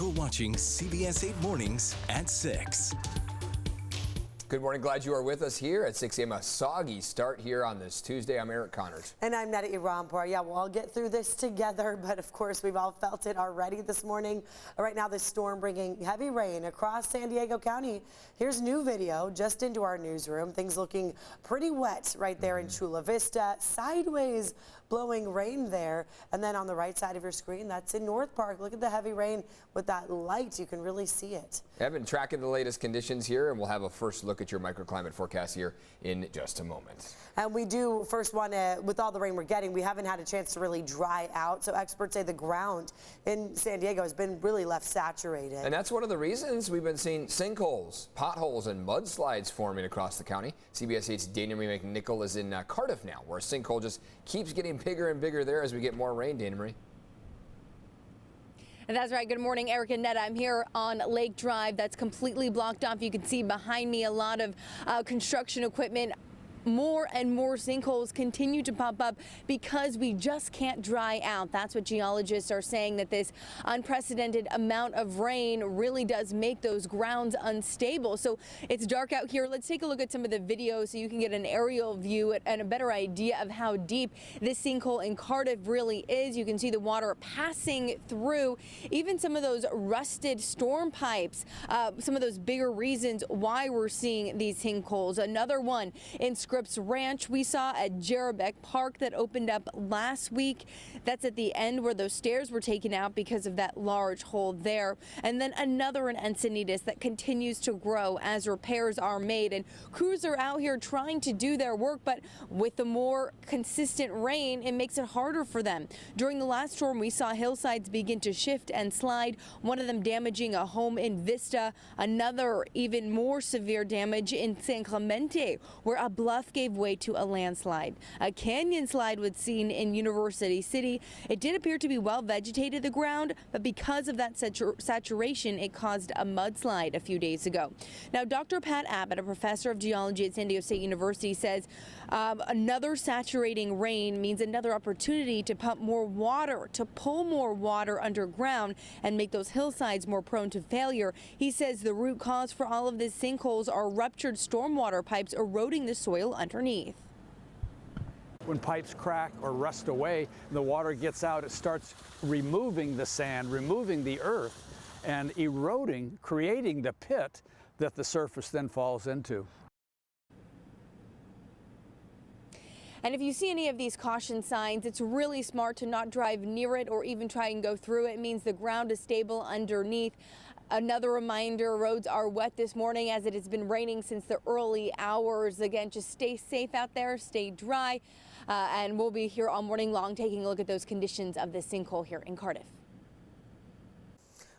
You're watching CBS 8 Mornings at 6. Good morning. Glad you are with us here at 6 a.m. A soggy start here on this Tuesday. I'm Eric Connors. And I'm Netta Irampur. Yeah, we'll all get through this together, but of course we've all felt it already this morning. Right now, this storm bringing heavy rain across San Diego County. Here's new video just into our newsroom. Things looking pretty wet right there in Chula Vista. Sideways blowing rain there. And then on the right side of your screen, that's in North Park. Look at the heavy rain with that light. You can really see it. I've been tracking the latest conditions here, and we'll have a first look at your microclimate forecast here in just a moment. And we do first want to, with all the rain we're getting, we haven't had a chance to really dry out. So experts say the ground in San Diego has been really left saturated. And that's one of the reasons we've been seeing sinkholes, potholes, and mudslides forming across the county. CBS 8's Dana Marie McNichol is in Cardiff now, where a sinkhole just keeps getting bigger and bigger there as we get more rain. Dana Marie. And that's right. Good morning, Eric and Netta. I'm here on Lake Drive. That's completely blocked off. You can see behind me a lot of construction equipment. More and more sinkholes continue to pop up because we just can't dry out. That's what geologists are saying, that this unprecedented amount of rain really does make those grounds unstable. So it's dark out here. Let's take a look at some of the videos so you can get an aerial view and a better idea of how deep this sinkhole in Cardiff really is. You can see the water passing through even some of those rusted storm pipes, some of those bigger reasons why we're seeing these sinkholes. Another one in Scripps Ranch we saw at Jerebeck Park that opened up last week. That's at the end where those stairs were taken out because of that large hole there. And then another in Encinitas that continues to grow as repairs are made. And crews are out here trying to do their work, but with the more consistent rain, it makes it harder for them. During the last storm, we saw hillsides begin to shift and slide, one of them damaging a home in Vista, another even more severe damage in San Clemente, where a bluff gave way to a landslide. A canyon slide was seen in University City. It did appear to be well vegetated, the ground, but because of that saturation, it caused a mudslide a few days ago. Now, Dr. Pat Abbott, a professor of geology at San Diego State University, says another saturating rain means another opportunity to pump more water, to pull more water underground and make those hillsides more prone to failure. He says the root cause for all of these sinkholes are ruptured stormwater pipes eroding the soil underneath. When pipes crack or rust away, the water gets out, it starts removing the sand, removing the earth, and eroding, creating the pit that the surface then falls into. And if you see any of these caution signs, it's really smart to not drive near it or even try and go through it. It means the ground is stable underneath. Another reminder, roads are wet this morning as it has been raining since the early hours. Again, just stay safe out there, stay dry, and we'll be here all morning long taking a look at those conditions of the sinkhole here in Cardiff.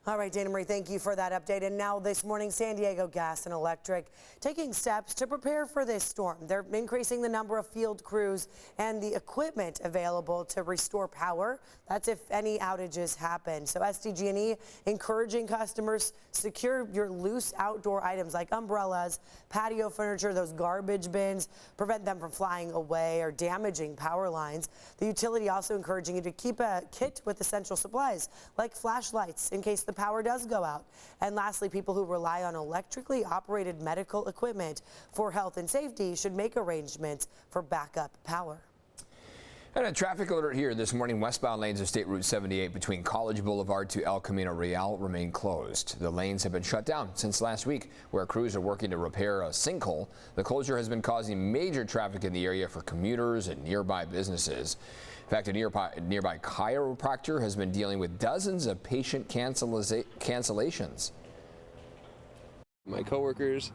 All right, Dana Marie, thank you for that update. And now this morning, San Diego Gas and Electric taking steps to prepare for this storm. They're increasing the number of field crews and the equipment available to restore power. That's if any outages happen. So SDGE encouraging customers secure your loose outdoor items like umbrellas, patio furniture, those garbage bins, prevent them from flying away or damaging power lines. The utility also encouraging you to keep a kit with essential supplies like flashlights in case the power does go out. And lastly, people who rely on electrically operated medical equipment for health and safety should make arrangements for backup power. And a traffic alert here this morning. Westbound lanes of State Route 78 between College Boulevard to El Camino Real remain closed. The lanes have been shut down since last week, where crews are working to repair a sinkhole. The closure has been causing major traffic in the area for commuters and nearby businesses. In fact, a nearby chiropractor has been dealing with dozens of patient cancellations. My coworkers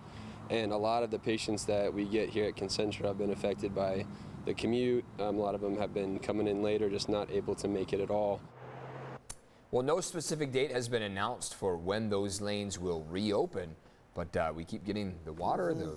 and a lot of the patients that we get here at Concentra have been affected by the commute. A lot of them have been coming in later, just not able to make it at all. Well, no specific date has been announced for when those lanes will reopen, but we keep getting the water, the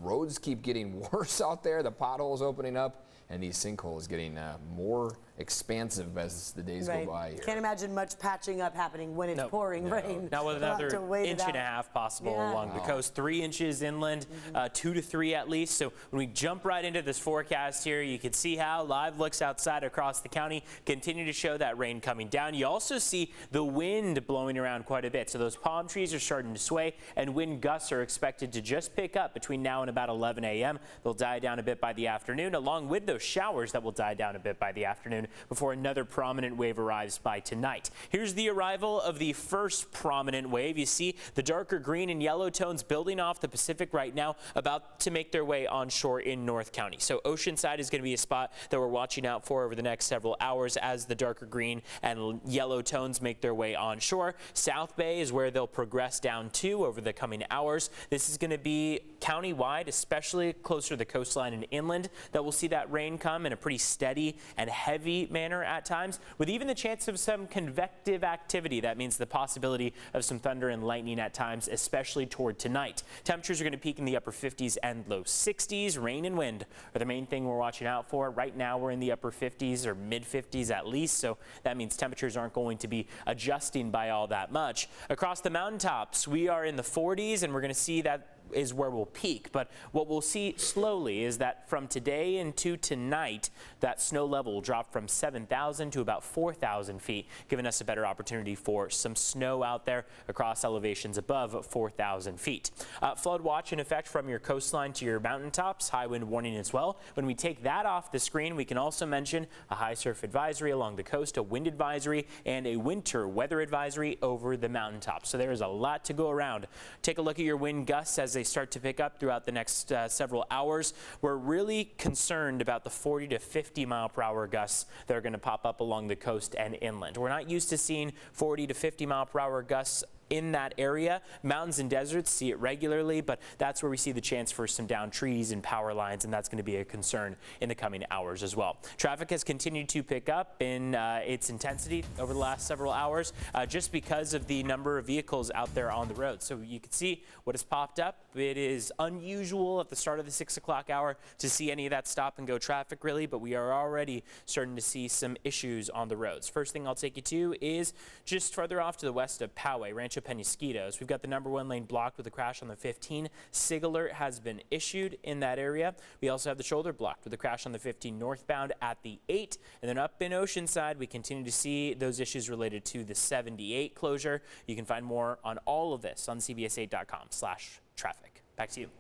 roads keep getting worse out there, the potholes opening up, and these sinkholes getting more expansive as the days go by here. Can't imagine much patching up happening when it's pouring rain. Now with We'll have another to wait it inch and a out. half possible along the coast, 3 inches inland, 2 to 3 at least. So when we jump right into this forecast here, you can see how live looks outside across the county continue to show that rain coming down. You also see the wind blowing around quite a bit. So those palm trees are starting to sway, and wind gusts are expected to just pick up between now and about 11 a.m. They'll die down a bit by the afternoon, along with those showers that will die down a bit by the afternoon before another prominent wave arrives by tonight. Here's the arrival of the first prominent wave. You see the darker green and yellow tones building off the Pacific right now, about to make their way onshore in North County. So Oceanside is going to be a spot that we're watching out for over the next several hours as the darker green and yellow tones make their way onshore. South Bay is where they'll progress down to over the coming hours. This is going to be county-wide, especially closer to the coastline and inland, that we'll see that rain come in a pretty steady and heavy manner at times, with even the chance of some convective activity. That means the possibility of some thunder and lightning at times, especially toward tonight. Temperatures are going to peak in the upper 50s and low 60s. Rain and wind are the main thing we're watching out for. Right now we're in the upper 50s or mid 50s at least, so that means temperatures aren't going to be adjusting by all that much. Across the mountaintops, we are in the 40s, and we're going to see that is where we'll peak. But what we'll see slowly is that from today into tonight, that snow level will drop from 7,000 to about 4,000 feet, giving us a better opportunity for some snow out there across elevations above 4,000 feet. Flood watch in effect from your coastline to your mountaintops, high wind warning as well. When we take that off the screen, we can also mention a high surf advisory along the coast, a wind advisory, and a winter weather advisory over the mountaintops. So there is a lot to go around. Take a look at your wind gusts as they start to pick up throughout the next several hours. We're really concerned about the 40 to 50 mile per hour gusts that are going to pop up along the coast and inland. We're not used to seeing 40 to 50 mile per hour gusts in that area. Mountains and deserts see it regularly, but that's where we see the chance for some downed trees and power lines, and that's going to be a concern in the coming hours as well. Traffic has continued to pick up in its intensity over the last several hours just because of the number of vehicles out there on the road. So you can see what has popped up. It is unusual at the start of the 6 o'clock hour to see any of that stop and go traffic really, but we are already starting to see some issues on the roads. First thing I'll take you to is just further off to the west of Poway, Rancho Penasquitos. We've got the #1 lane blocked with a crash on the 15. SIG alert has been issued in that area. We also have the shoulder blocked with a crash on the 15 northbound at the 8. And then up in Oceanside, we continue to see those issues related to the 78 closure. You can find more on all of this on cbs8.com/traffic. Back to you.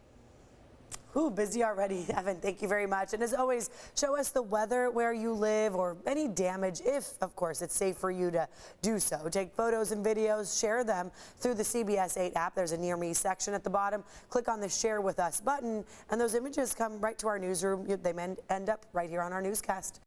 Ooh, busy already, Evan. Thank you very much. And as always, show us the weather where you live or any damage, if, of course, it's safe for you to do so. Take photos and videos, share them through the CBS 8 app. There's a Near Me section at the bottom. Click on the Share With Us button, and those images come right to our newsroom. They end up right here on our newscast.